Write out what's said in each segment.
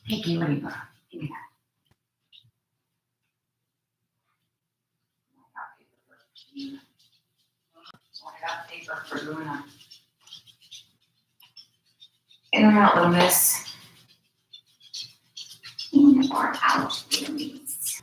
Hey, Kay, what do you got? Give me that. So I got paper for Luna. In or out, little miss. In or out, little miss.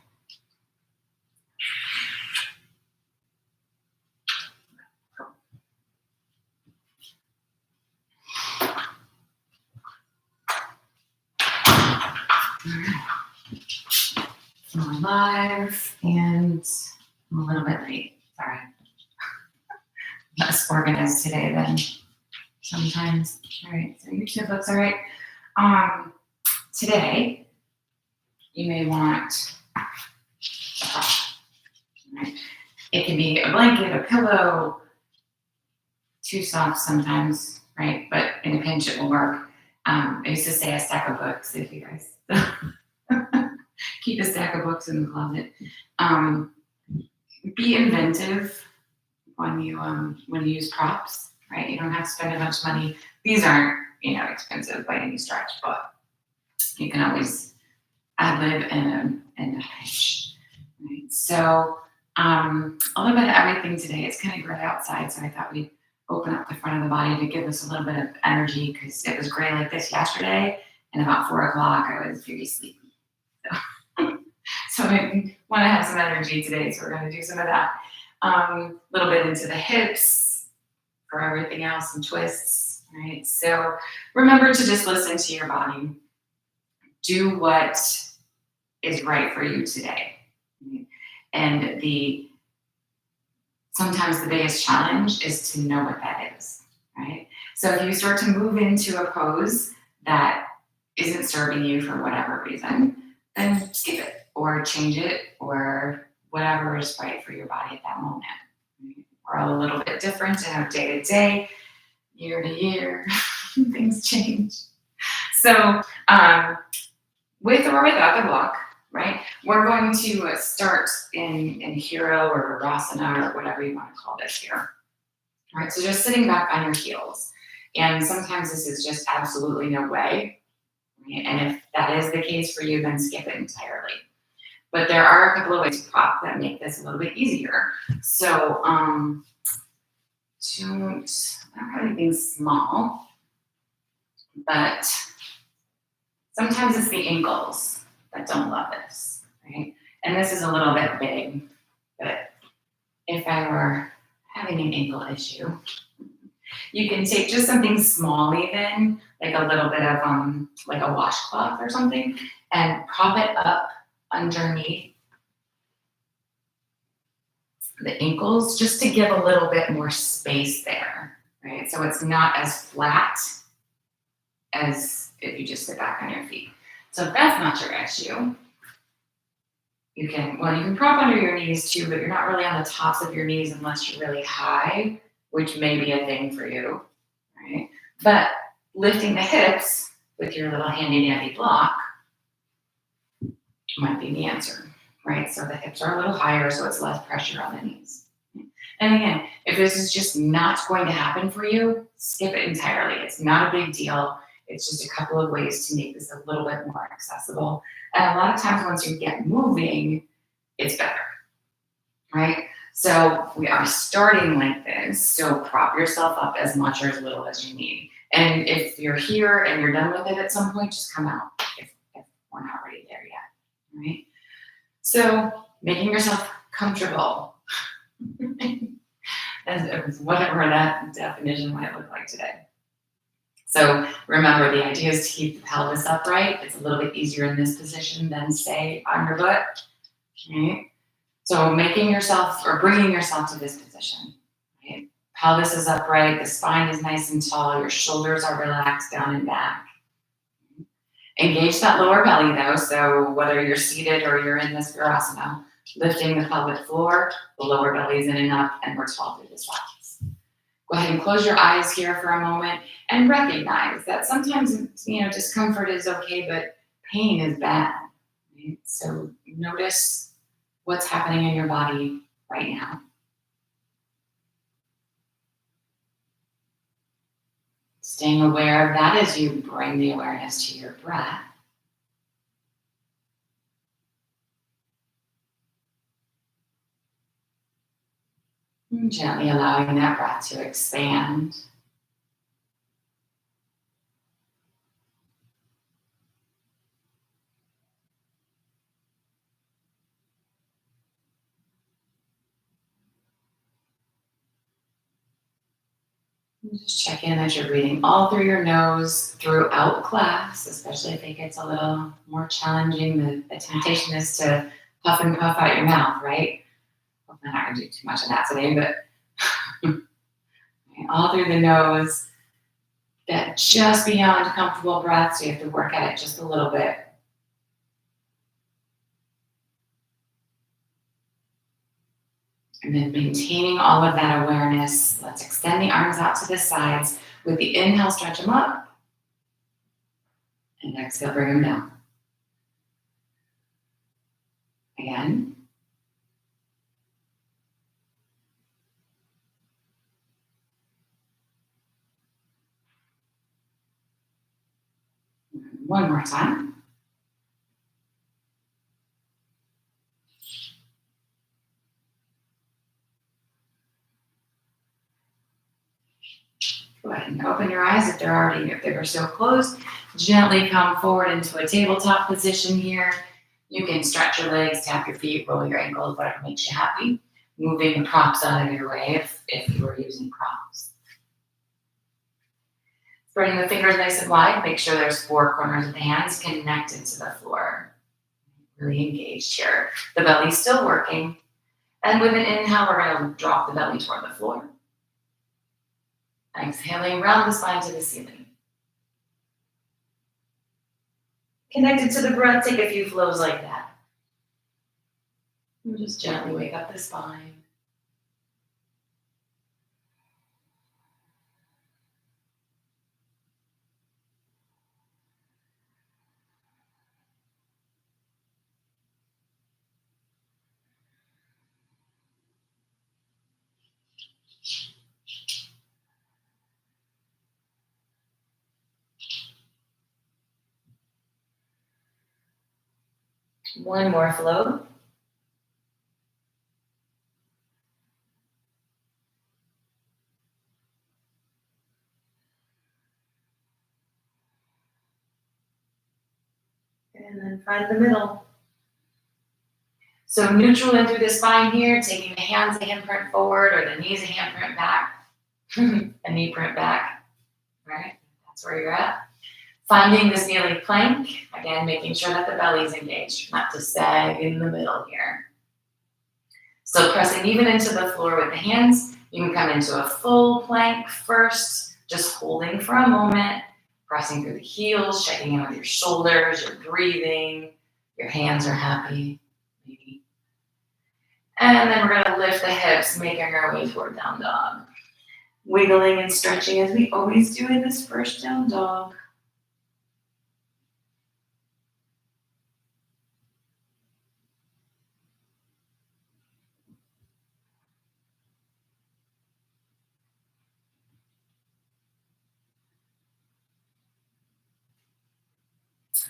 I'm live and I'm a little bit late. Sorry. Less organized today than sometimes. All right, so YouTube looks all right. Today, you may want a prop. Right? It can be a blanket, a pillow, too soft sometimes, right? But in a pinch, it will work. I used to say a stack of books, if you guys keep a stack of books in the closet. Be inventive when you use props, right? You don't have to spend a bunch of money. These aren't, expensive by any stretch, but you can always ad lib in a pinch. Right? So a little bit of everything today. It's kind of gray outside, so I thought we'd open up the front of the body to give us a little bit of energy because it was gray like this yesterday, and about 4 o'clock I was very sleepy. So I want to have some energy today, so we're going to do some of that. A little bit into the hips for everything else and twists, right? So remember to just listen to your body. Do what is right for you today. Right? And sometimes the biggest challenge is to know what that is, right? So if you start to move into a pose that isn't serving you for whatever reason, then skip it or change it or whatever is right for your body at that moment. We're all a little bit different in our day to day, year to year, things change. So with or without the block, right, we're going to start in hero or Virasana or whatever you want to call this here. All right, so just sitting back on your heels. And sometimes this is just absolutely no way. Right? And if that is the case for you, then skip it entirely. But there are a couple of ways to prop that make this a little bit easier. So don't have anything small, but sometimes it's the ankles that don't love this, right? And this is a little bit big, but if I were having an ankle issue, you can take just something small even, like a little bit of like a washcloth or something, and prop it up underneath the ankles just to give a little bit more space there, right? So it's not as flat as if you just sit back on your feet. So if that's not your issue, you can prop under your knees too, but you're not really on the tops of your knees unless you're really high, which may be a thing for you, right? But lifting the hips with your little handy dandy block might be the answer, right? So the hips are a little higher, so it's less pressure on the knees. And again, if this is just not going to happen for you, skip it entirely. It's not a big deal. It's just a couple of ways to make this a little bit more accessible. And a lot of times once you get moving, it's better, right? So we are starting like this. So prop yourself up as much or as little as you need. And if you're here and you're done with it at some point, just come out if we're not ready there yet, right? So making yourself comfortable, as whatever that definition might look like today. So remember, the idea is to keep the pelvis upright. It's a little bit easier in this position than, say, on your butt. Right? So making yourself or bringing yourself to this position. Right? Pelvis is upright. The spine is nice and tall. Your shoulders are relaxed down and back. Engage that lower belly, though. So whether you're seated or you're in this Virasana, lifting the pelvic floor, the lower belly is in and up, and we're tall through the sides. Go ahead and close your eyes here for a moment and recognize that sometimes, discomfort is okay, but pain is bad. Right? So notice what's happening in your body right now. Staying aware of that as you bring the awareness to your breath. Gently allowing that breath to expand. And just check in as you're breathing all through your nose throughout class, especially if it gets a little more challenging. The temptation is to puff and puff out your mouth, right? Well, I'm not going to do too much of that today, but all through the nose, that just beyond comfortable breath, so you have to work at it just a little bit. And then maintaining all of that awareness, let's extend the arms out to the sides. With the inhale, stretch them up. And exhale, bring them down. Again. One more time. Go ahead and open your eyes if they were still closed. Gently come forward into a tabletop position here. You can stretch your legs, tap your feet, roll your ankles, whatever makes you happy. Moving the props out of your way if you were using props. Spreading the fingers nice and wide. Make sure there's four corners of the hands connected to the floor. Really engaged here. The belly's still working. And with an inhale, we're going to drop the belly toward the floor. Exhaling, round the spine to the ceiling. Connected to the breath, take a few flows like that. And just gently wake up the spine. One more flow. And then find the middle. So neutral in through the spine here, taking the hands a handprint forward or the knees a handprint back, a knee print back, right? That's where you're at. Finding this kneeling plank, again, making sure that the belly's engaged, not to sag in the middle here. So pressing even into the floor with the hands, you can come into a full plank first, just holding for a moment, pressing through the heels, checking in with your shoulders, you're breathing, your hands are happy, maybe. And then we're gonna lift the hips, making our way toward down dog. Wiggling and stretching as we always do in this first down dog.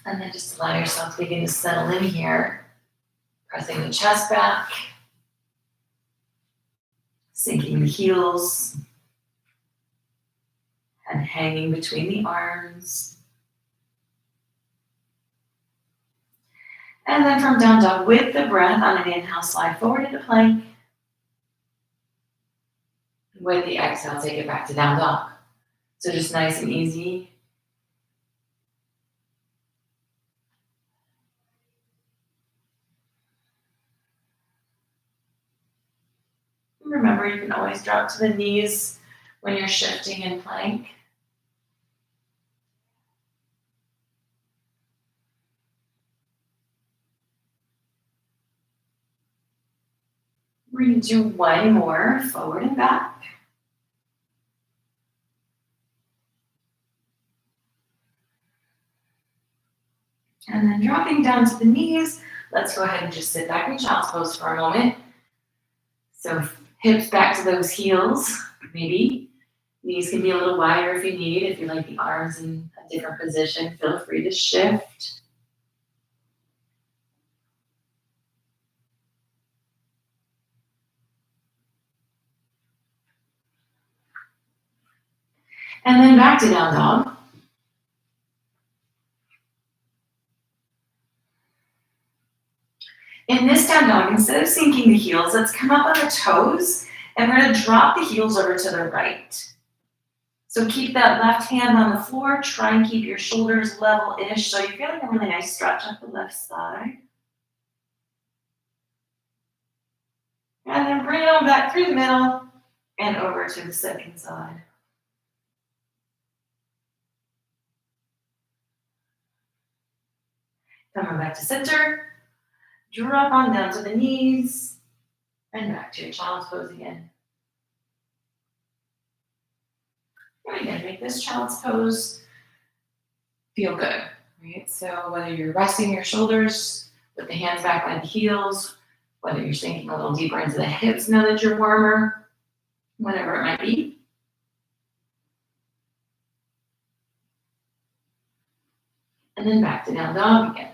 And then just allow yourself to begin to settle in here, pressing the chest back, sinking the heels, and hanging between the arms. And then from down dog with the breath on an inhale, slide forward into plank. With the exhale, take it back to down dog. So just nice and easy. Remember, you can always drop to the knees when you're shifting in plank. We're going to do one more, forward and back. And then dropping down to the knees, let's go ahead and just sit back in child's pose for a moment. So hips back to those heels, maybe. Knees can be a little wider if you need. If you like the arms in a different position, feel free to shift. And then back to down dog. In this down dog, instead of sinking the heels, let's come up on the toes, and we're gonna drop the heels over to the right. So keep that left hand on the floor, try and keep your shoulders level-ish, so you're feeling a really nice stretch up the left side. And then bring it on back through the middle and over to the second side. Coming back to center, drop on down to the knees, and back to your child's pose again. And again, make this child's pose feel good, right? So whether you're resting your shoulders with the hands back by the heels, whether you're sinking a little deeper into the hips now that you're warmer, whatever it might be. And then back to down dog again.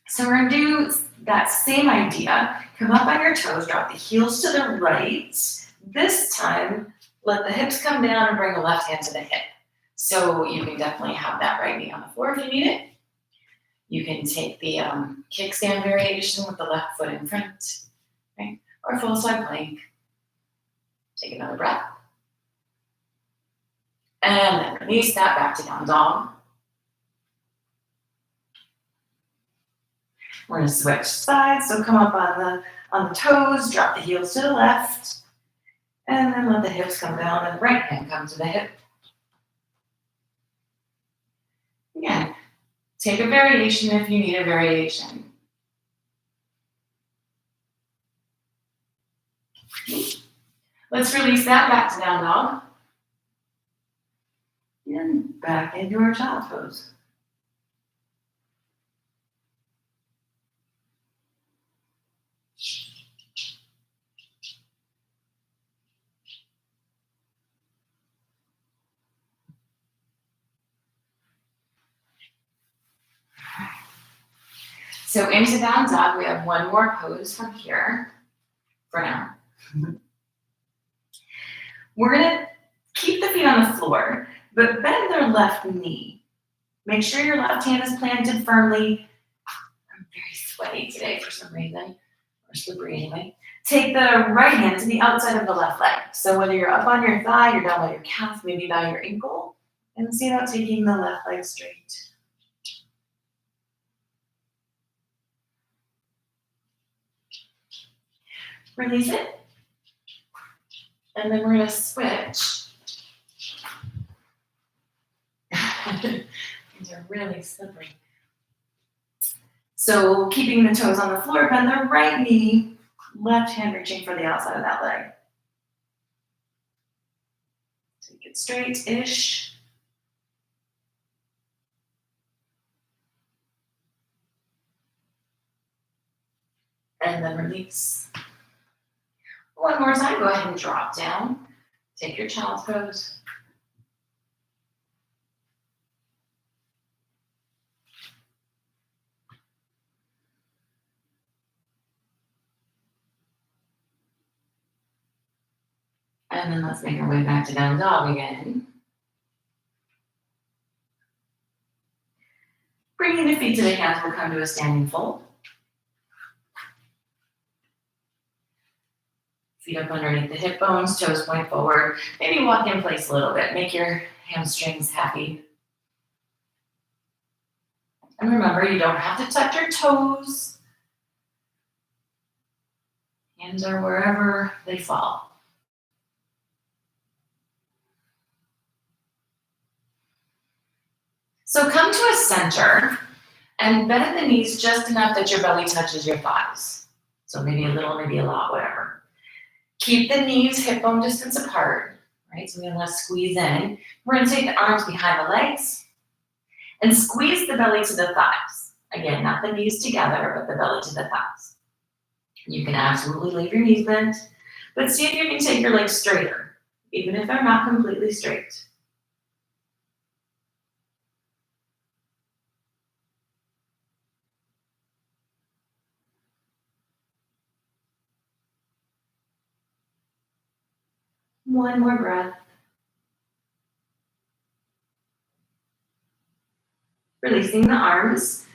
So we're gonna do that same idea. Come up on your toes, drop the heels to the right. This time, let the hips come down and bring the left hand to the hip. So you can definitely have that right knee on the floor if you need it. You can take the kickstand variation with the left foot in front, right? Or full side plank. Take another breath. And then release that back to down dog. We're gonna switch sides, so come up on the toes, drop the heels to the left, and then let the hips come down and the right hand come to the hip. Again, take a variation if you need a variation. Let's release that back to down dog. And back into our child's pose. So into down dog, we have one more pose from here for now. We're gonna keep the feet on the floor, but bend their left knee. Make sure your left hand is planted firmly. I'm very sweaty today for some reason, or slippery anyway. Take the right hand to the outside of the left leg. So whether you're up on your thigh, you're down by your calf, maybe by your ankle, and see about taking the left leg straight. Release it. And then we're gonna switch. These are really slippery. So keeping the toes on the floor, bend the right knee, left hand reaching for the outside of that leg. Take it straight-ish. And then release. One more time, go ahead and drop down. Take your child's pose. And then let's make our way back to down dog again. Bringing the feet to the hands, we'll come to a standing fold. Feet up underneath the hip bones, toes point forward. Maybe walk in place a little bit. Make your hamstrings happy. And remember, you don't have to touch your toes. Hands are wherever they fall. So come to a center and bend the knees just enough that your belly touches your thighs. So maybe a little, maybe a lot, whatever. Keep the knees hip bone distance apart, right? So we're gonna squeeze in. We're gonna take the arms behind the legs and squeeze the belly to the thighs. Again, not the knees together, but the belly to the thighs. You can absolutely leave your knees bent, but see if you can take your legs straighter, even if they're not completely straight. One more breath. Releasing the arms.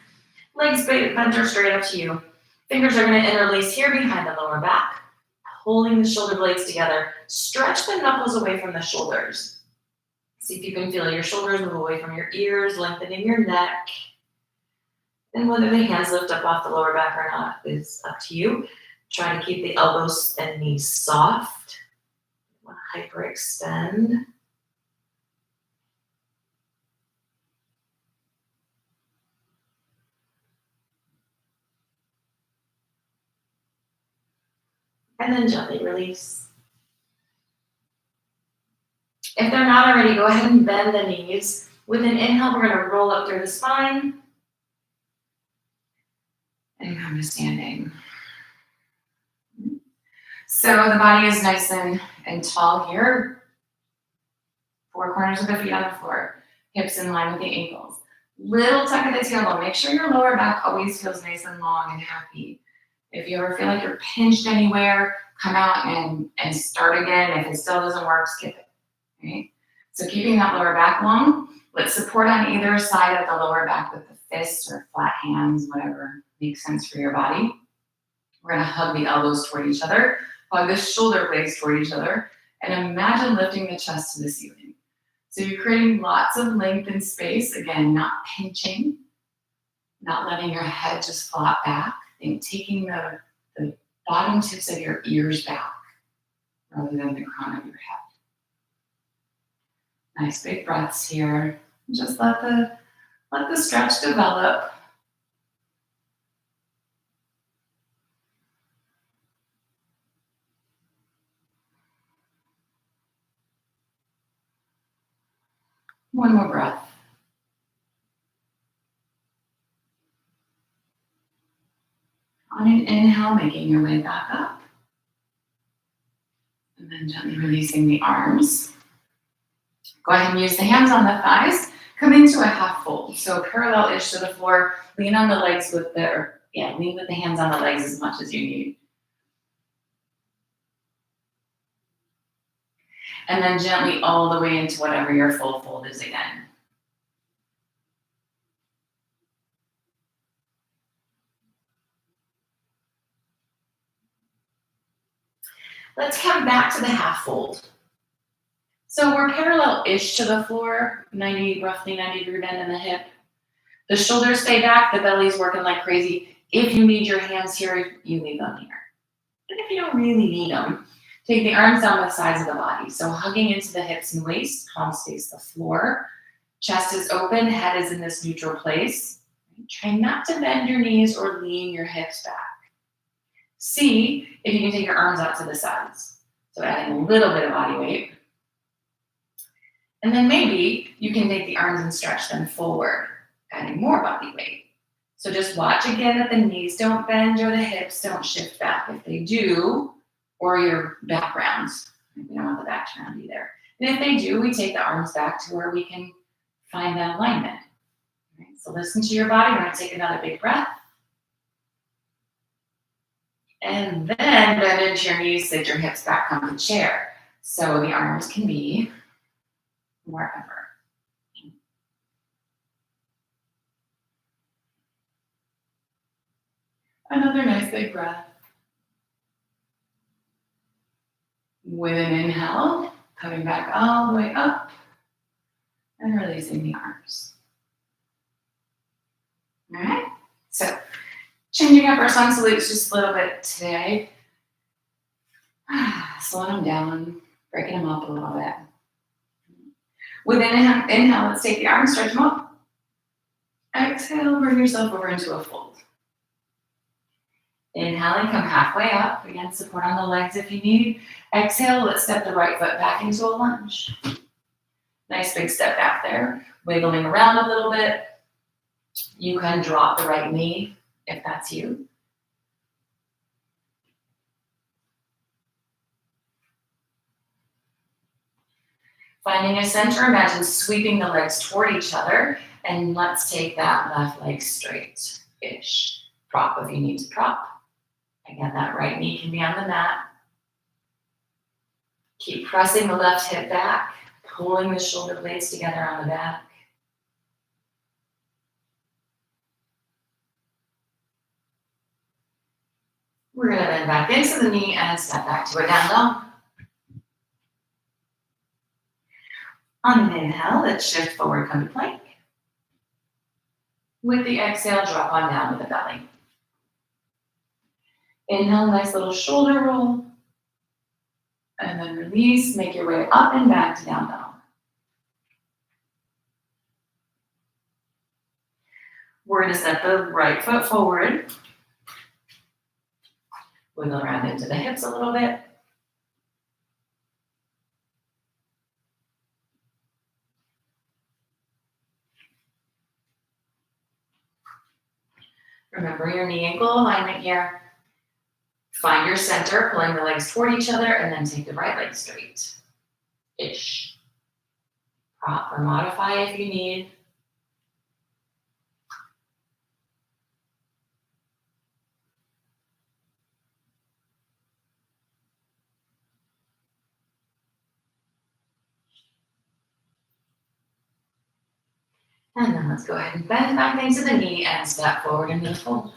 Legs bent or straight up to you. Fingers are going to interlace here behind the lower back, holding the shoulder blades together. Stretch the knuckles away from the shoulders. See if you can feel your shoulders move away from your ears, lengthening your neck. And whether the hands lift up off the lower back or not is up to you. Try to keep the elbows and knees soft. You want to hyperextend. And then gently release. If they're not already, go ahead and bend the knees. With an inhale, we're going to roll up through the spine. And come to standing. So the body is nice and tall here. Four corners of the feet on the floor. Hips in line with the ankles. Little tuck of the tailbone. Make sure your lower back always feels nice and long and happy. If you ever feel like you're pinched anywhere, come out and start again. If it still doesn't work, skip it. Right? So keeping that lower back long. Let's support on either side of the lower back with the fists or flat hands, whatever makes sense for your body. We're going to hug the elbows toward each other, hug the shoulder blades toward each other, and imagine lifting the chest to the ceiling. So you're creating lots of length and space. Again, not pinching, not letting your head just flop back. And taking the bottom tips of your ears back rather than the crown of your head. Nice big breaths here. Just let the stretch develop. One more breath. On an inhale, making your way back up. And then gently releasing the arms. Go ahead and use the hands on the thighs. Come into a half fold. So parallel-ish to the floor. Lean on the legs lean with the hands on the legs as much as you need. And then gently all the way into whatever your full fold is again. Let's come back to the half fold. So we're parallel-ish to the floor, roughly 90 degree bend in the hip. The shoulders stay back, the belly's working like crazy. If you need your hands here, you leave them here. And if you don't really need them, take the arms down the sides of the body. So hugging into the hips and waist, palms face the floor. Chest is open, head is in this neutral place. Try not to bend your knees or lean your hips back. See if you can take your arms out to the sides. So adding a little bit of body weight. And then maybe you can take the arms and stretch them forward, adding more body weight. So just watch again that the knees don't bend or the hips don't shift back. If they do, or your back rounds, we don't want the back to round either. And if they do, we take the arms back to where we can find that alignment. Right, so listen to your body. We're going to take another big breath. And then bend into your knees, sit your hips back on the chair. So the arms can be wherever. Another nice big breath. With an inhale, coming back all the way up and releasing the arms. All right, so changing up our sun salutes just a little bit today. Slowing them down, breaking them up a little bit. With an inhale, let's take the arms, stretch them up. Exhale, bring yourself over into a fold. Inhaling, come halfway up. Again, support on the legs if you need. Exhale, let's step the right foot back into a lunge. Nice big step back there. Wiggling around a little bit. You can drop the right knee if that's you. Finding a center, imagine sweeping the legs toward each other. And let's take that left leg straight-ish. Prop if you need to prop. Again, that right knee can be on the mat. Keep pressing the left hip back, pulling the shoulder blades together on the back. We're gonna bend back into the knee and step back to a down dog. On an inhale, let's shift forward, come to plank. With the exhale, drop on down to the belly. Inhale, nice little shoulder roll. And then release, make your way up and back to down dog. We're gonna step the right foot forward. Wiggle around into the hips a little bit. Remember your knee ankle alignment here. Find your center, pulling the legs toward each other, and then take the right leg straight. Ish. Prop or modify if you need. And then let's go ahead and bend back into the knee and step forward into the fold.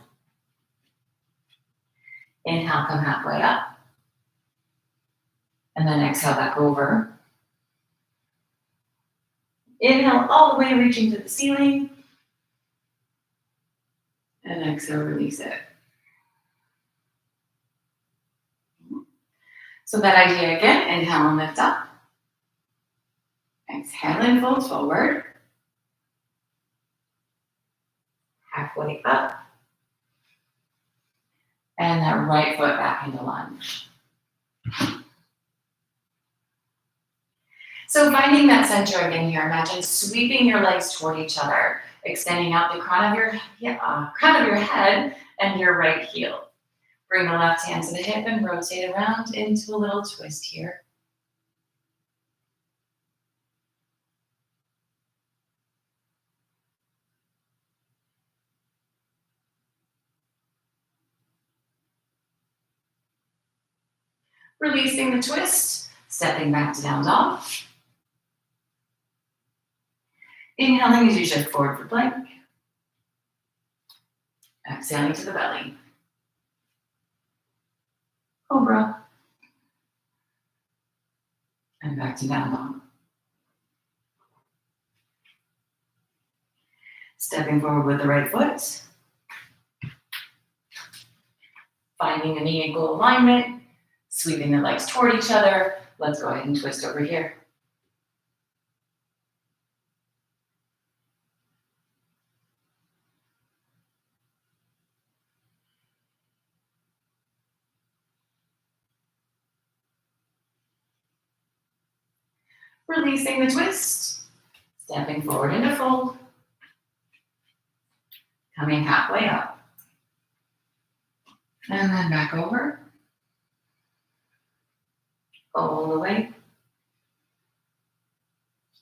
Inhale, come halfway up. And then exhale back over. Inhale all the way, reaching to the ceiling. And exhale, release it. So that idea again, inhale and lift up. Exhale and fold forward. Halfway up. And that right foot back into lunge. So finding that center again here, imagine sweeping your legs toward each other, extending out the crown of your head and your right heel. Bring the left hand to the hip and rotate around into a little twist here. Releasing the twist, stepping back to down dog. Inhaling as you shift forward for plank. Exhaling to the belly. Cobra. And back to down dog. Stepping forward with the right foot. Finding a knee ankle alignment. Sweeping the legs toward each other. Let's go ahead and twist over here. Releasing the twist. Stepping forward into fold. Coming halfway up. And then back over. All the way.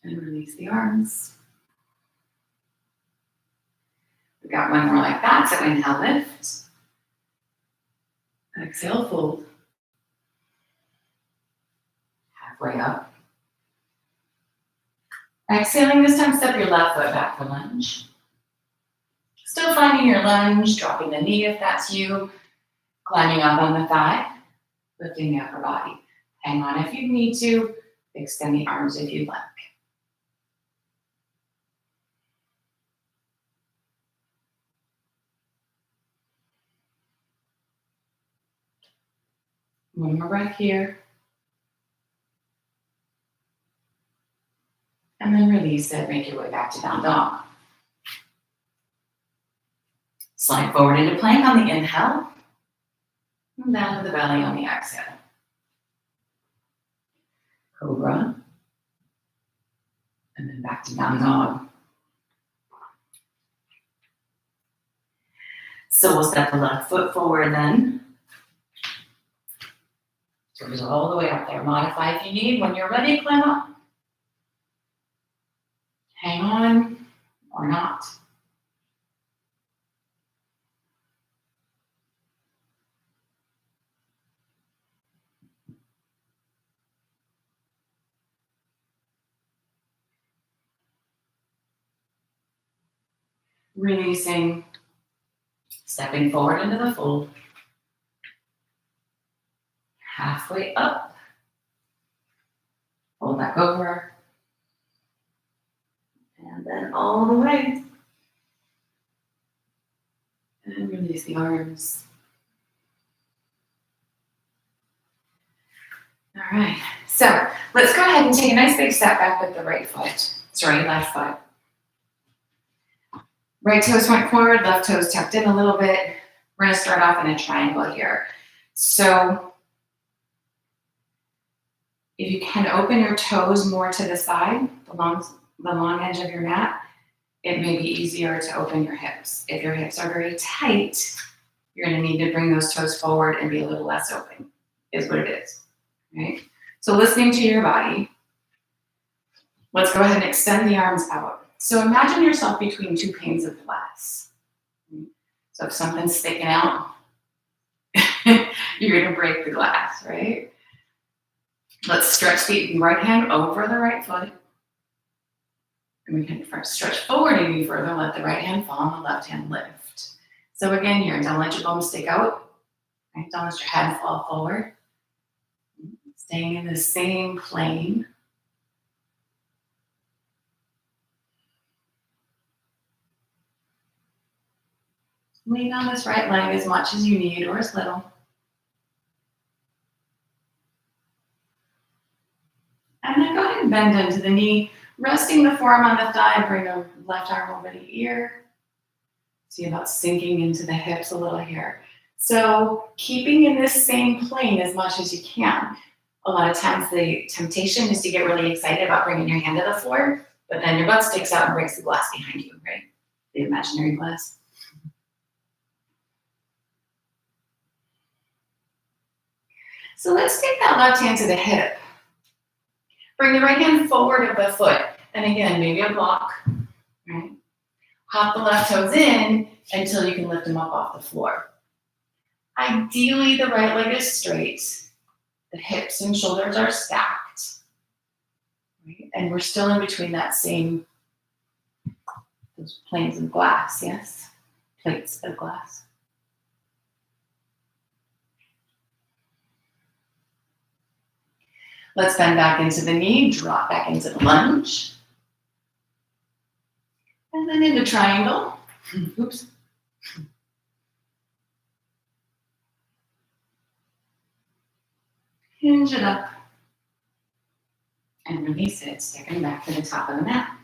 And release the arms. We got one more like that, so inhale, lift. Exhale, fold. Halfway up. Exhaling, this time step your left foot back for lunge. Still finding your lunge, dropping the knee if that's you, climbing up on the thigh, lifting the upper body. Hang on if you need to, extend the arms if you'd like. One more breath here. And then release it, make your way back to down dog. Slide forward into plank on the inhale. And down to the belly on the exhale. Cobra. And then back to down dog. So we'll step the left foot forward then. Toes all the way up there. Modify if you need. When you're ready, climb up. Hang on or not. Releasing, stepping forward into the fold. Halfway up. Fold back over. And then all the way. And release the arms. All right, so let's go ahead and take a nice big step back with the left foot. Right toes went forward, left toes tucked in a little bit. We're gonna start off in a triangle here. So if you can open your toes more to the side, the long edge of your mat, it may be easier to open your hips. If your hips are very tight, you're gonna need to bring those toes forward and be a little less open, is what it is, right? So listening to your body, let's go ahead and extend the arms out. So imagine yourself between two panes of glass. So if something's sticking out, you're gonna break the glass, right? Let's stretch the right hand over the right foot. And we can first stretch forward even further, let the right hand fall and the left hand lift. So again here, don't let your bones stick out. Right? Don't let your head fall forward. Staying in the same plane. Lean on this right leg as much as you need or as little. And then go ahead and bend into the knee, resting the forearm on the thigh, bring the left arm over the ear. See about sinking into the hips a little here. So keeping in this same plane as much as you can. A lot of times the temptation is to get really excited about bringing your hand to the floor, but then your butt sticks out and breaks the glass behind you, right? The imaginary glass. So let's take that left hand to the hip. Bring the right hand forward of the foot. And again, maybe a block, right? Hop the left toes in until you can lift them up off the floor. Ideally, the right leg is straight. The hips and shoulders are stacked. Right? And we're still in between that same, those planes of glass, yes? Plates of glass. Let's bend back into the knee, drop back into the lunge. And then into triangle. Oops. Hinge it up. And release it, stepping back to the top of the mat.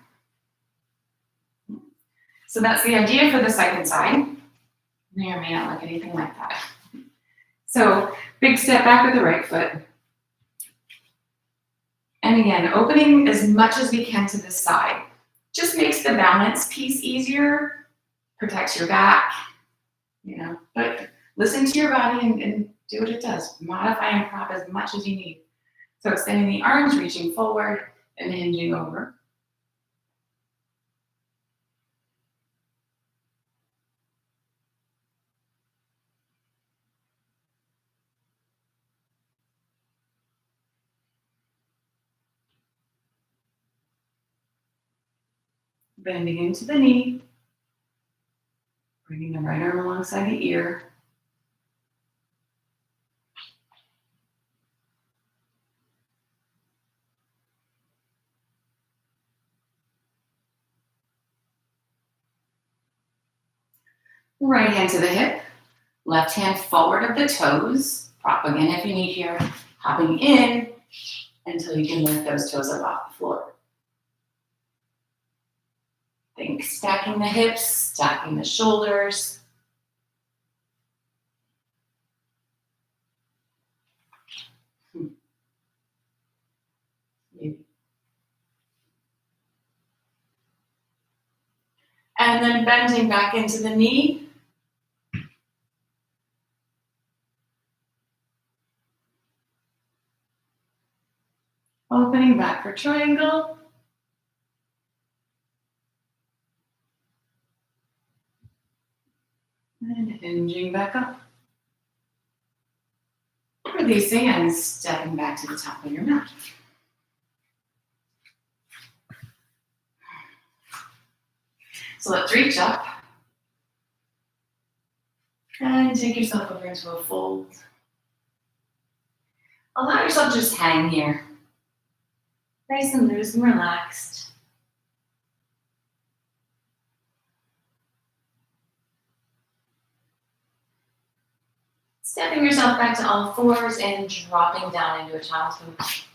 So that's the idea for the second side. May or may not look anything like that. So big step back with the right foot. And again, opening as much as we can to the side. Just makes the balance piece easier, protects your back, but listen to your body and do what it does. Modify and prop as much as you need. So extending the arms, reaching forward, and hinging over. Bending into the knee, bringing the right arm alongside the ear. Right hand to the hip, left hand forward of the toes. Prop again if you need here. Hopping in until you can lift those toes up off the floor. Think stacking the hips, stacking the shoulders. And then bending back into the knee. Opening back for triangle. And hinging back up. Releasing and stepping back to the top of your mat. So let's reach up, then take yourself over into a fold. Allow yourself to just hang here. Nice and loose and relaxed. Stepping yourself back to all fours and dropping down into a child's pose.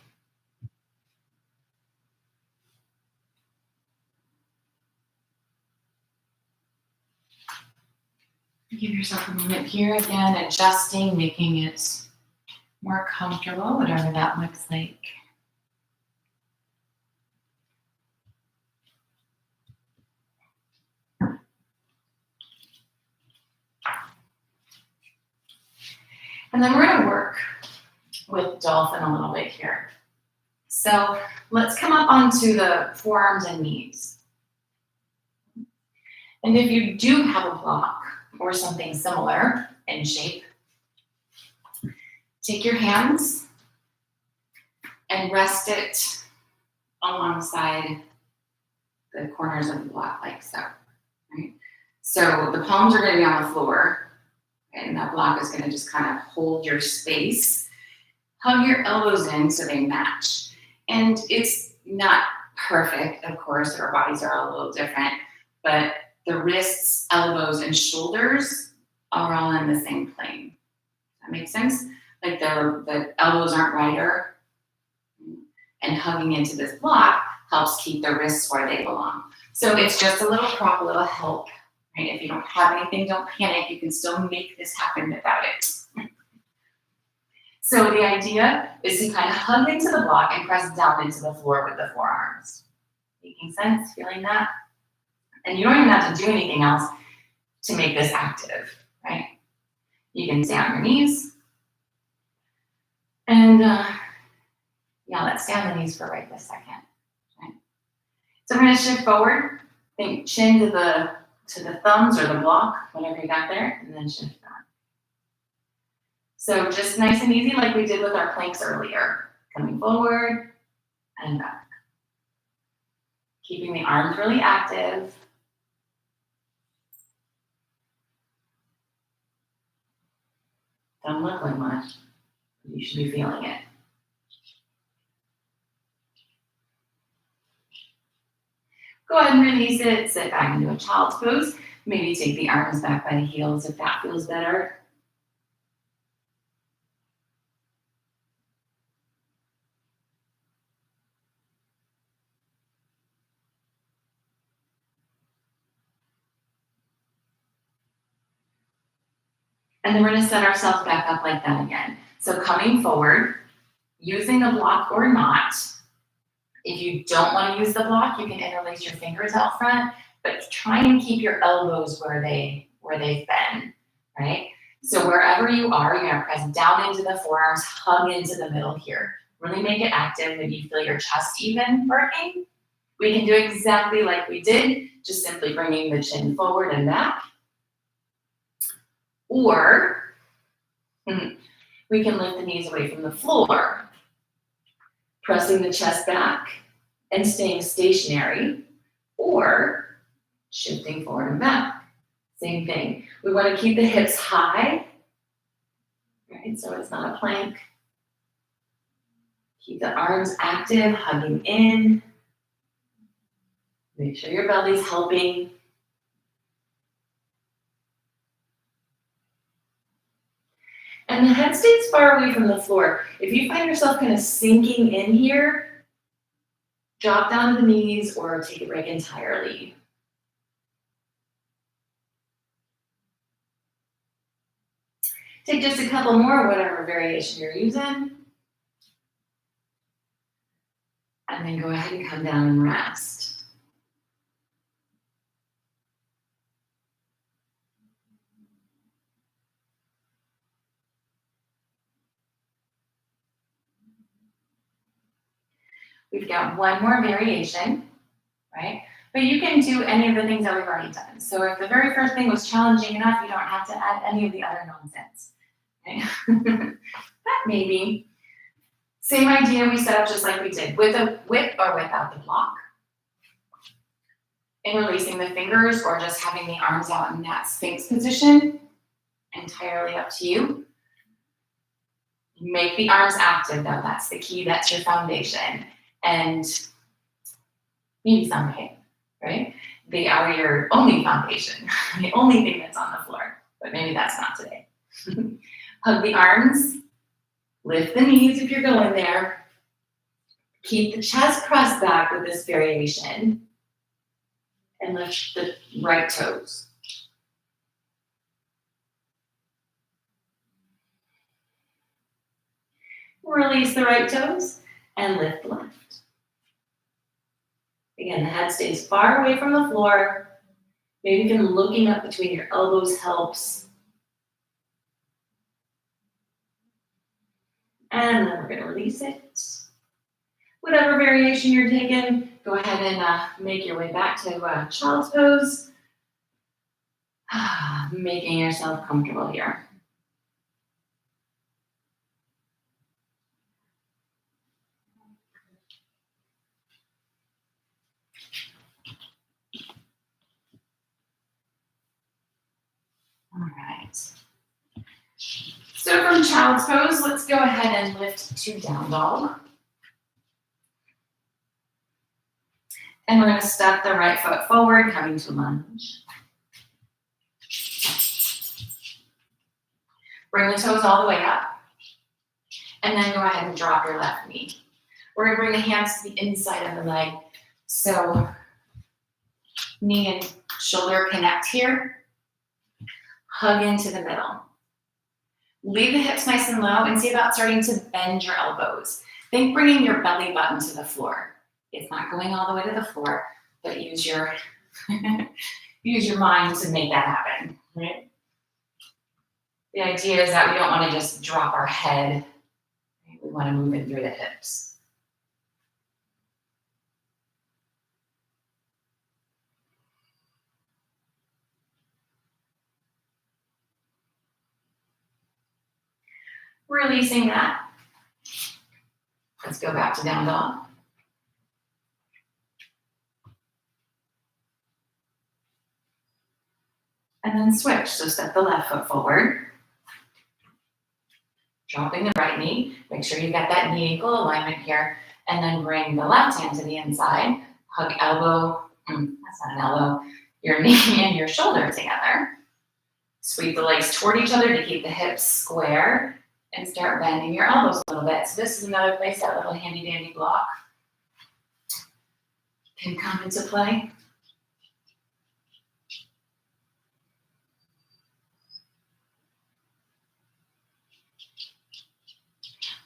Give yourself a moment here again, adjusting, making it more comfortable, whatever that looks like. And then we're going to work with dolphin a little bit here. So let's come up onto the forearms and knees. And if you do have a block or something similar in shape, take your hands and rest it alongside the corners of the block like so, right? So the palms are going to be on the floor, and that block is going to just kind of hold your space. Hug your elbows in so they match. And it's not perfect, of course, our bodies are all a little different, but the wrists, elbows, and shoulders are all in the same plane. Does that make sense? Like the elbows aren't wider, and hugging into this block helps keep the wrists where they belong. So it's just a little prop, a little help, right? If you don't have anything, don't panic. You can still make this happen without it. So the idea is to kind of hug into the block and press down into the floor with the forearms. Making sense? Feeling that? And you don't even have to do anything else to make this active, right? You can stay on your knees. And yeah, let's stay on the knees for right this second. Right? So I'm going to shift forward. Think chin to the thumbs or the block, whatever you got there, and then shift back. So just nice and easy like we did with our planks earlier. Coming forward and back. Keeping the arms really active. Doesn't look like much. You should be feeling it. Go ahead and release it. Sit back into a child's pose. Maybe take the arms back by the heels if that feels better. And then we're going to set ourselves back up like that again. So coming forward, using the block or not. If you don't want to use the block, you can interlace your fingers out front, but try and keep your elbows where they've been, right? So wherever you are, you're going to press down into the forearms, hug into the middle here. Really make it active. Maybe you feel your chest even working. We can do exactly like we did, just simply bringing the chin forward and back. Or we can lift the knees away from the floor, pressing the chest back and staying stationary, or shifting forward and back. Same thing. We want to keep the hips high, right? So it's not a plank. Keep the arms active, hugging in. Make sure your belly's helping. And the head stays far away from the floor. If you find yourself kind of sinking in here, drop down to the knees or take a break entirely. Take just a couple more, whatever variation you're using. And then go ahead and come down and rest. We've got one more variation, right? But you can do any of the things that we've already done. So if the very first thing was challenging enough, you don't have to add any of the other nonsense. Okay? But maybe, same idea we set up just like we did, with or without the block. Interlacing the fingers or just having the arms out in that Sphinx position. entirely up to you. Make the arms active though, that's the key, that's your foundation. And maybe someday, right? They are your only foundation, the only thing that's on the floor, but maybe that's not today. Hug the arms, lift the knees if you're going there. Keep the chest pressed back with this variation. And lift the right toes. Release the right toes and lift the left. Again, the head stays far away from the floor. Maybe even looking up between your elbows helps. And then we're going to release it. Whatever variation you're taking, go ahead and make your way back to child's pose. Making yourself comfortable here. All right. So from child's pose, let's go ahead and lift to down dog. And we're going to step the right foot forward, coming to lunge. Bring the toes all the way up. And then go ahead and drop your left knee. We're going to bring the hands to the inside of the leg. So knee and shoulder connect here. Hug into the middle. Leave the hips nice and low and see about starting to bend your elbows. Think bringing your belly button to the floor. It's not going all the way to the floor, but use your use your mind to make that happen, right? The idea is that we don't want to just drop our head. We want to move in through the hips. Releasing that. Let's go back to down dog. And then switch. So step the left foot forward. Dropping the right knee. Make sure you got that knee ankle alignment here. And then bring the left hand to the inside. Hug elbow. That's not an elbow. Your knee and your shoulder together. Sweep the legs toward each other to keep the hips square. And start bending your elbows a little bit. So this is another place that little handy dandy block can come into play.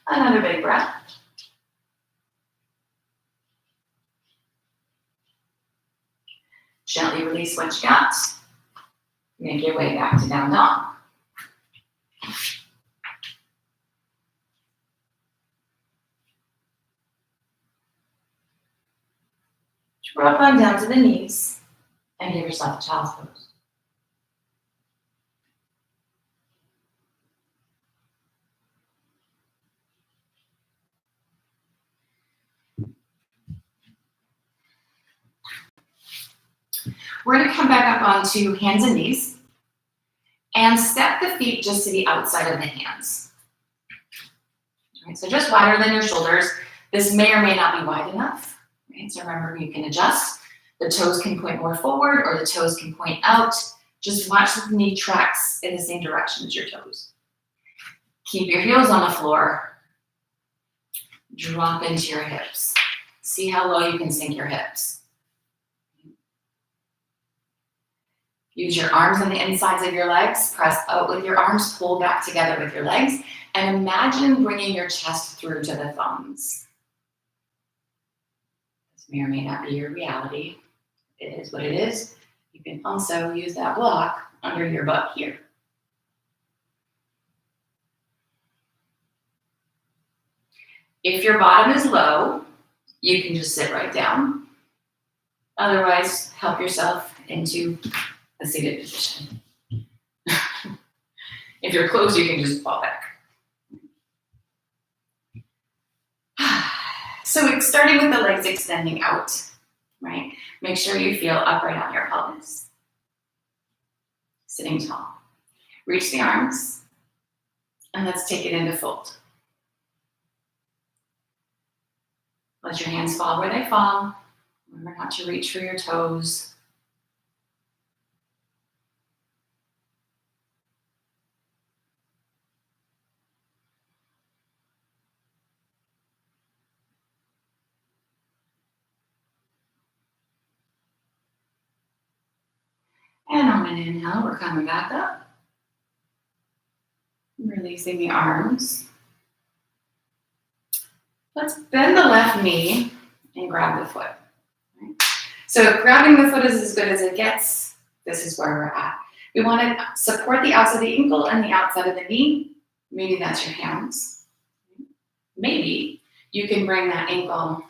Another big breath. Gently release what you got. Make your way back to down dog. Drop on down to the knees and give yourself a child's pose. We're going to come back up onto hands and knees and step the feet just to the outside of the hands. All right, so just wider than your shoulders. This may or may not be wide enough. Right? So remember, you can adjust. The toes can point more forward or the toes can point out. Just watch the knee tracks in the same direction as your toes. Keep your heels on the floor. Drop into your hips. See how low you can sink your hips. Use your arms on the insides of your legs. Press out with your arms. Pull back together with your legs. And imagine bringing your chest through to the thumbs. This may or may not be your reality. It is what it is. You can also use that block under your butt here. If your bottom is low, you can just sit right down. Otherwise, help yourself into a seated position. If you're close, you can just fall back. So it's starting with the legs extending out, right? Make sure you feel upright on your pelvis. Sitting tall. Reach the arms, and let's take it into fold. Let your hands fall where they fall. Remember not to reach for your toes. And on an inhale, we're coming back up. Releasing the arms. Let's bend the left knee and grab the foot. Right? So grabbing the foot is as good as it gets. This is where we're at. We want to support the outside of the ankle and the outside of the knee. Maybe that's your hands. Maybe you can bring that ankle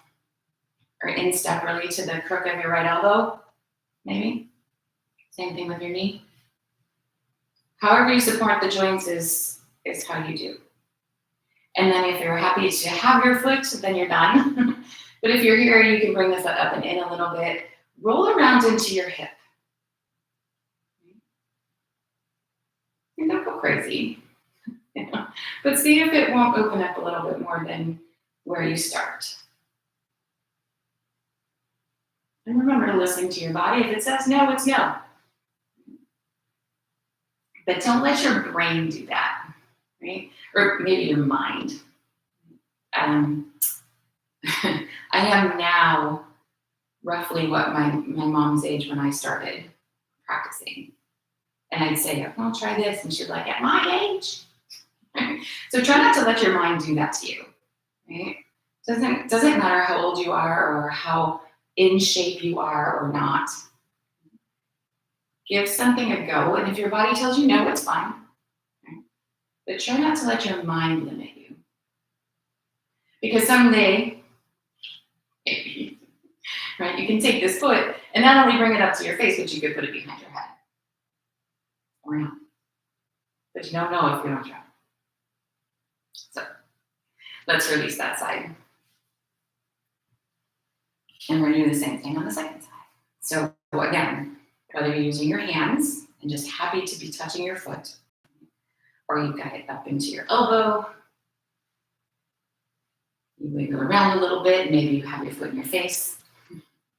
or instep really to the crook of your right elbow. Maybe. Same thing with your knee. However you support the joints is how you do. And then if you're happy to have your foot, then you're done. But if you're here, you can bring the foot up and in a little bit. Roll around into your hip. And don't go crazy. But see if it won't open up a little bit more than where you start. And remember to listen to your body. If it says no, it's no. But don't let your brain do that, right? Or maybe your mind. I am now roughly what my mom's age when I started practicing. And I'd say, I'll try this. And she'd like, at my age? So try not to let your mind do that to you, right? Doesn't matter how old you are or how in shape you are or not. Give something a go, and if your body tells you no, it's fine. Right? But try not to let your mind limit you. Because someday, maybe, right, you can take this foot and not only bring it up to your face, but you could put it behind your head. Or not. But you don't know if you don't try. So let's release that side. And we're doing the same thing on the second side. So again, whether you're using your hands and just happy to be touching your foot, or you've got it up into your elbow, you wiggle around a little bit, maybe you have your foot in your face.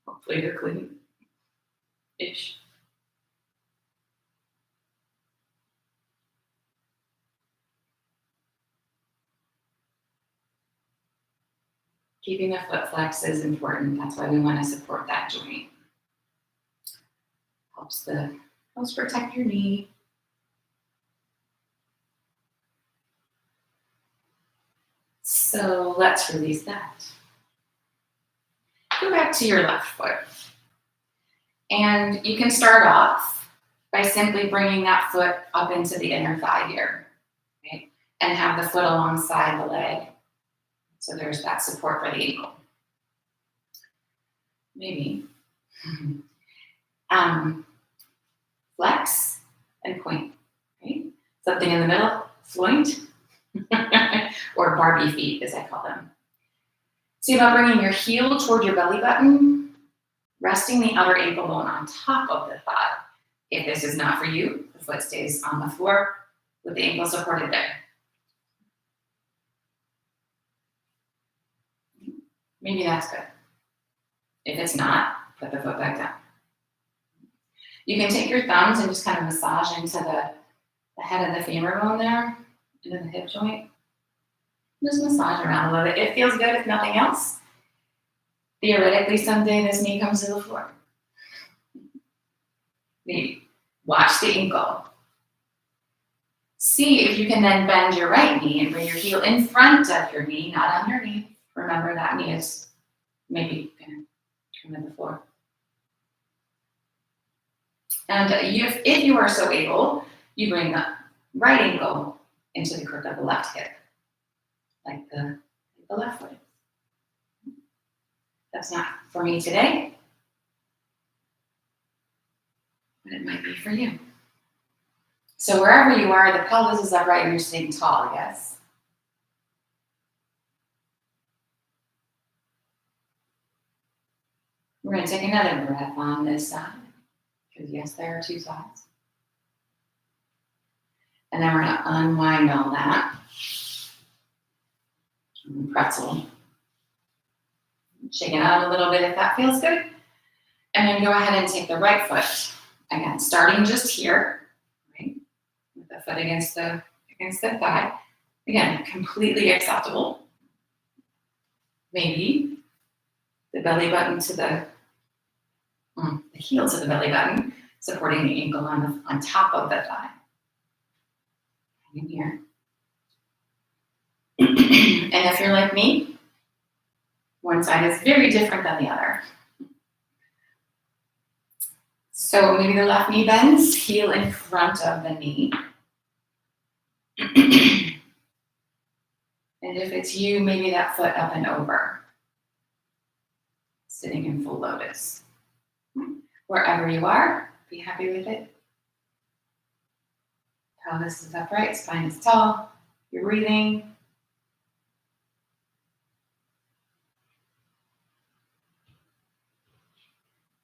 Hopefully you're clean-ish. Keeping the foot flex is important. That's why we want to support that joint. Helps protect your knee. So let's release that. Go back to your left foot. And you can start off by simply bringing that foot up into the inner thigh here, right? And have the foot alongside the leg. So there's that support for the ankle. Maybe. Flex and point, right? Something in the middle, floint, or Barbie feet, as I call them. See about bringing your heel toward your belly button, resting the outer ankle bone on top of the thigh. If this is not for you, the foot stays on the floor with the ankle supported there. Maybe that's good. If it's not, put the foot back down. You can take your thumbs and just kind of massage into the head of the femur bone there, into the hip joint. Just massage around a little bit. It feels good if nothing else. Theoretically, someday this knee comes to the floor. Maybe. Watch the ankle. See if you can then bend your right knee and bring your heel in front of your knee, not underneath. Remember that knee is maybe going to come to the floor. And if you are so able, you bring the right ankle into the crook of the left hip, like the left foot. That's not for me today, but it might be for you. So wherever you are, the pelvis is upright and you're sitting tall, I guess. We're going to take another breath on this side, because yes, there are two sides. And then we're gonna unwind all that. Pretzel. Shake it out a little bit if that feels good. And then go ahead and take the right foot. Again, starting just here, right? With the foot against the thigh. Again, completely acceptable. Maybe the belly button to the heel to the belly button, supporting the ankle on top of the thigh. In here. And if you're like me, one side is very different than the other. So maybe the left knee bends, heel in front of the knee. And if it's you, maybe that foot up and over. Sitting in full lotus. Wherever you are, be happy with it. Pelvis is upright, spine is tall. You're breathing.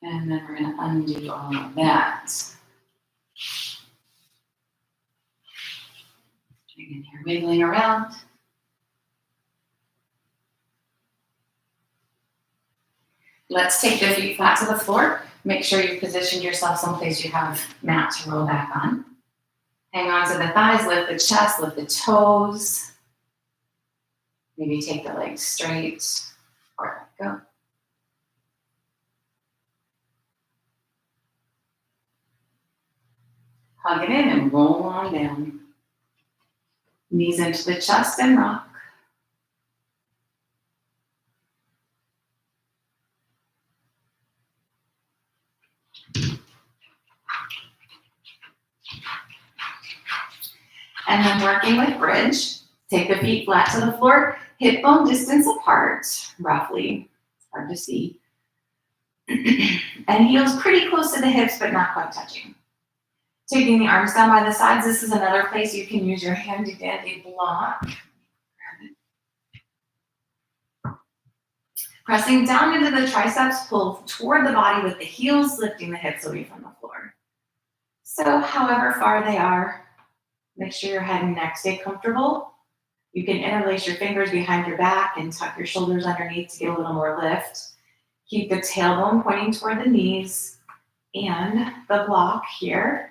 And then we're going to undo all of that. Again, here, wiggling around. Let's take the feet flat to the floor. Make sure you've positioned yourself someplace you have mat to roll back on. Hang on to the thighs, lift the chest, lift the toes. Maybe take the legs straight or let go. Hug it in and roll on down. Knees into the chest and rock. And then working with bridge, take the feet flat to the floor, hip bone distance apart, roughly. It's hard to see. And heels pretty close to the hips, but not quite touching. Taking the arms down by the sides, this is another place you can use your handy dandy block. Pressing down into the triceps, pull toward the body with the heels, lifting the hips away from the floor. So however far they are, make sure your head and neck stay comfortable. You can interlace your fingers behind your back and tuck your shoulders underneath to get a little more lift. Keep the tailbone pointing toward the knees and the block here.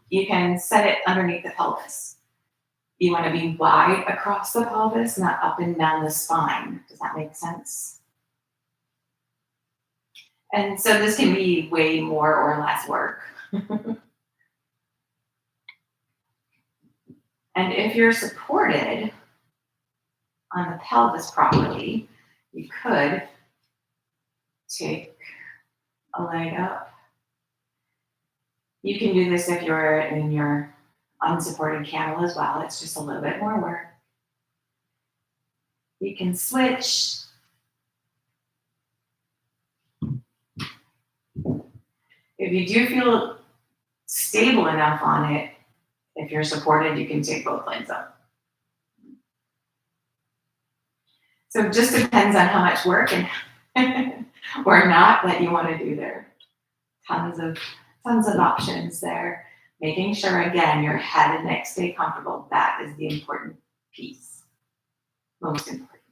You can set it underneath the pelvis. You want to be wide across the pelvis, not up and down the spine. Does that make sense? And so this can be way more or less work. And if you're supported on the pelvis properly, you could take a leg up. You can do this if you're in your unsupported camel as well. It's just a little bit more work. You can switch. If you do feel stable enough on it, if you're supported, you can take both legs up. So it just depends on how much work and or not that you want to do there. Tons of options there. Making sure, again, your head and neck stay comfortable. That is the important piece. Most important.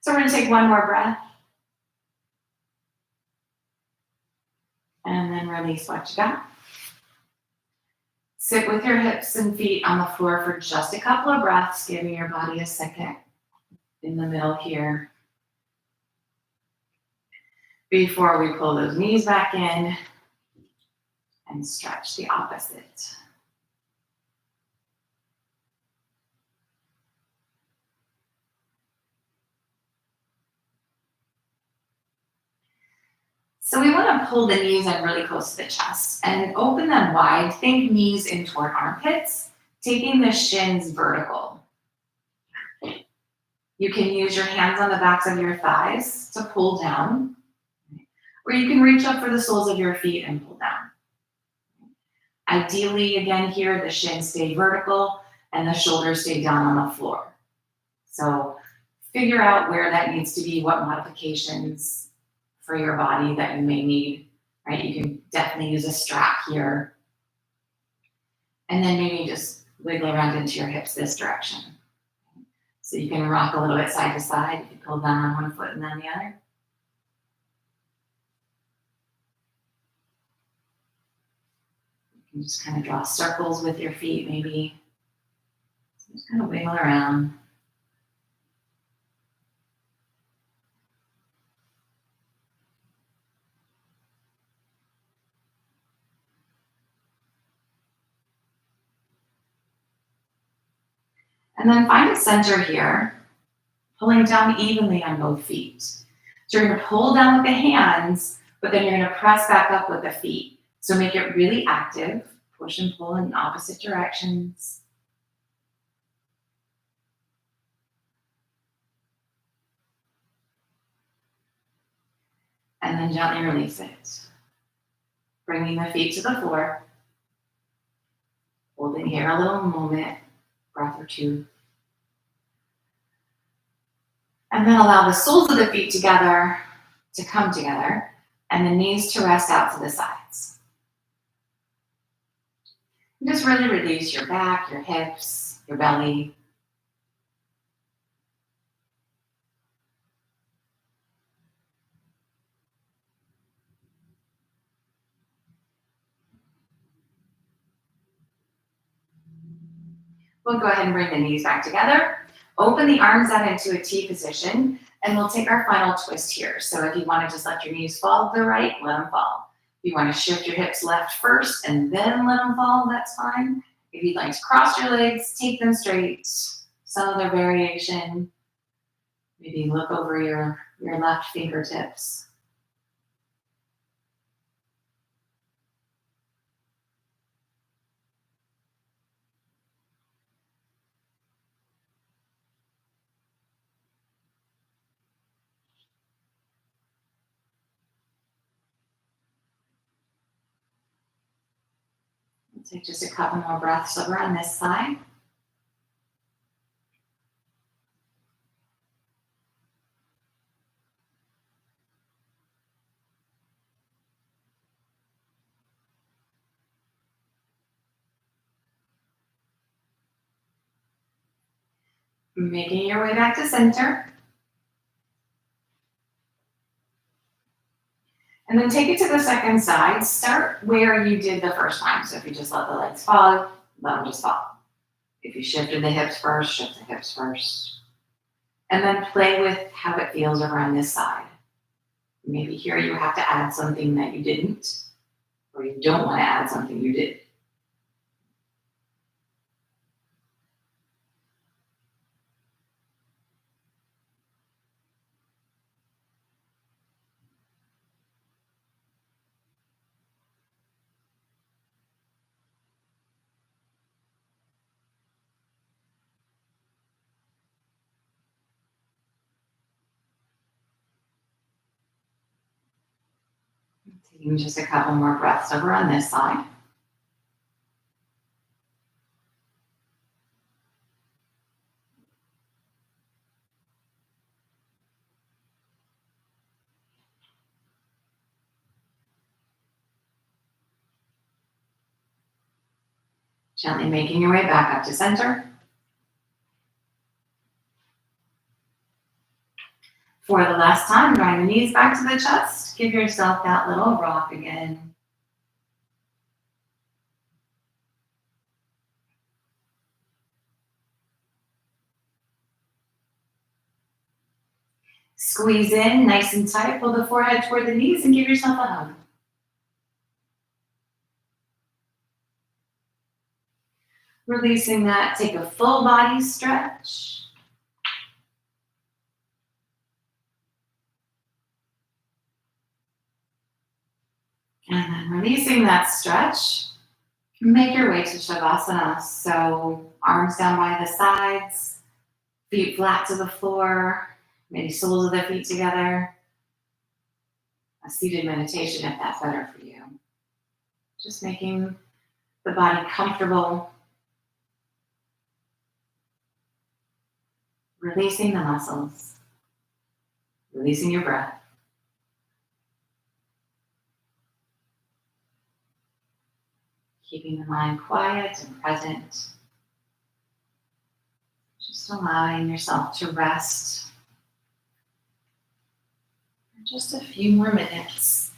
So we're going to take one more breath. And then release what you got. Sit with your hips and feet on the floor for just a couple of breaths, giving your body a second in the middle here. Before we pull those knees back in and stretch the opposite. So we want to pull the knees in really close to the chest and open them wide. Think knees in toward armpits, taking the shins vertical. You can use your hands on the backs of your thighs to pull down, or you can reach up for the soles of your feet and pull down. Ideally, again here, the shins stay vertical and the shoulders stay down on the floor. So figure out where that needs to be, what modifications for your body that you may need, right? You can definitely use a strap here And then maybe just wiggle around into your hips this direction. So you can rock a little bit side to side. You can pull down on one foot and then the other. You can just kind of draw circles with your feet maybe. So just kind of wiggle around. And then find a center here, pulling down evenly on both feet. So you're going to pull down with the hands, but then you're going to press back up with the feet. So make it really active. Push and pull in opposite directions. And then gently release it. Bringing the feet to the floor. Holding here a little moment, breath or two. And then allow the soles of the feet together to come together and the knees to rest out to the sides. And just really release your back, your hips, your belly. We'll go ahead and bring the knees back together. Open the arms out into a T position, and we'll take our final twist here. So if you want to just let your knees fall to the right, let them fall. If you want to shift your hips left first and then let them fall, that's fine. If you'd like to cross your legs, take them straight. Some other variation. Maybe look over your left fingertips. Take just a couple more breaths over on this side. Making your way back to center. And then take it to the second side. Start where you did the first time. So if you just let the legs fall, let them just fall. If you shifted the hips first, shift the hips first. And then play with how it feels over on this side. Maybe here you have to add something that you didn't, or you don't want to add something you did. Taking just a couple more breaths over on this side. Gently making your way back up to center. For the last time, drawing the knees back to the chest. Give yourself that little rock again. Squeeze in nice and tight. Pull the forehead toward the knees and give yourself a hug. Releasing that, take a full body stretch. And then releasing that stretch, make your way to Shavasana. So arms down by the sides, feet flat to the floor, maybe soles of the feet together. A seated meditation if that's better for you. Just making the body comfortable. Releasing the muscles. Releasing your breath. keeping the mind quiet and present. Just allowing yourself to rest for just a few more minutes.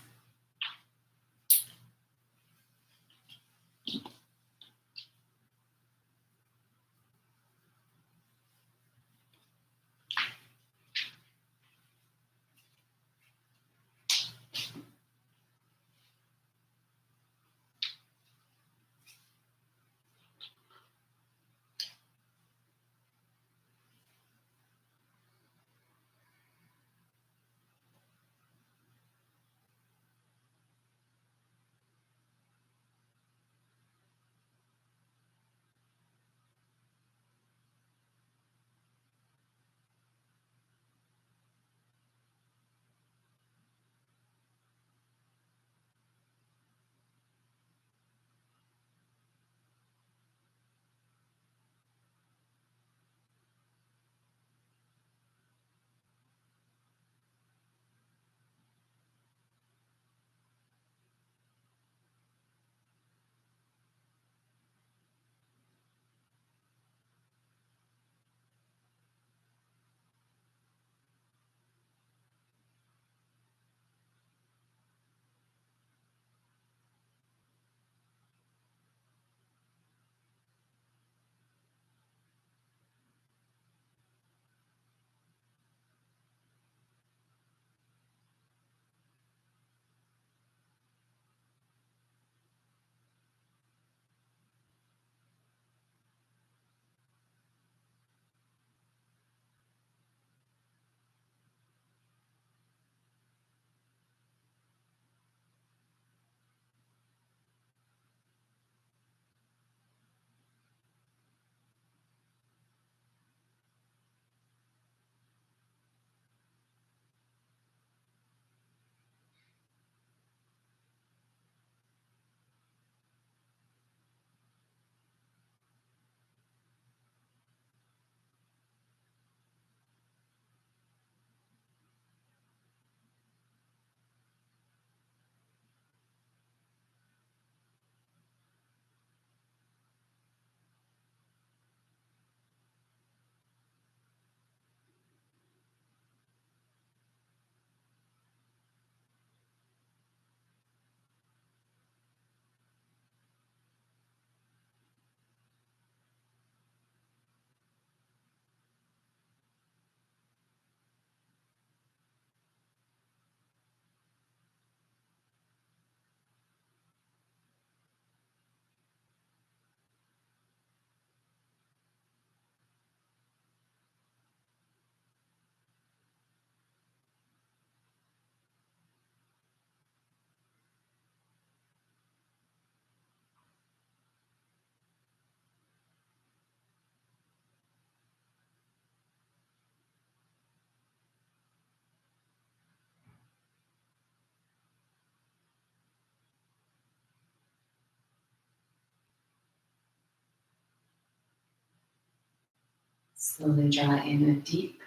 Slowly draw in a deep,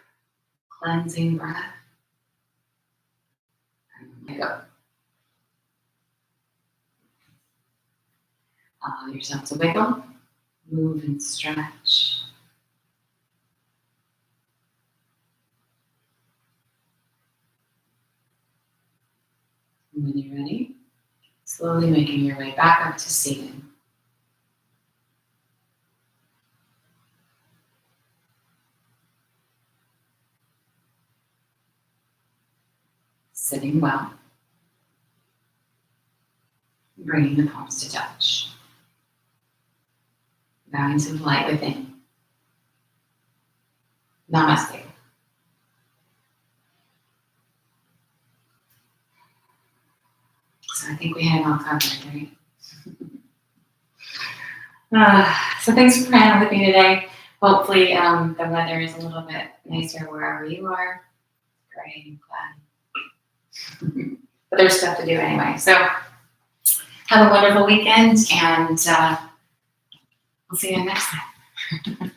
cleansing breath. And let go. Allow yourself to wiggle, move, and stretch. And when you're ready, slowly making your way back up to seated. Sitting well. Bringing the palms to touch. Bowing to the light within. Namaste. So I think we had it all covered, right? So thanks for praying with me today. Hopefully the weather is a little bit nicer wherever you are. Great, I'm glad. But there's stuff to do anyway. So have a wonderful weekend, and we'll see you next time.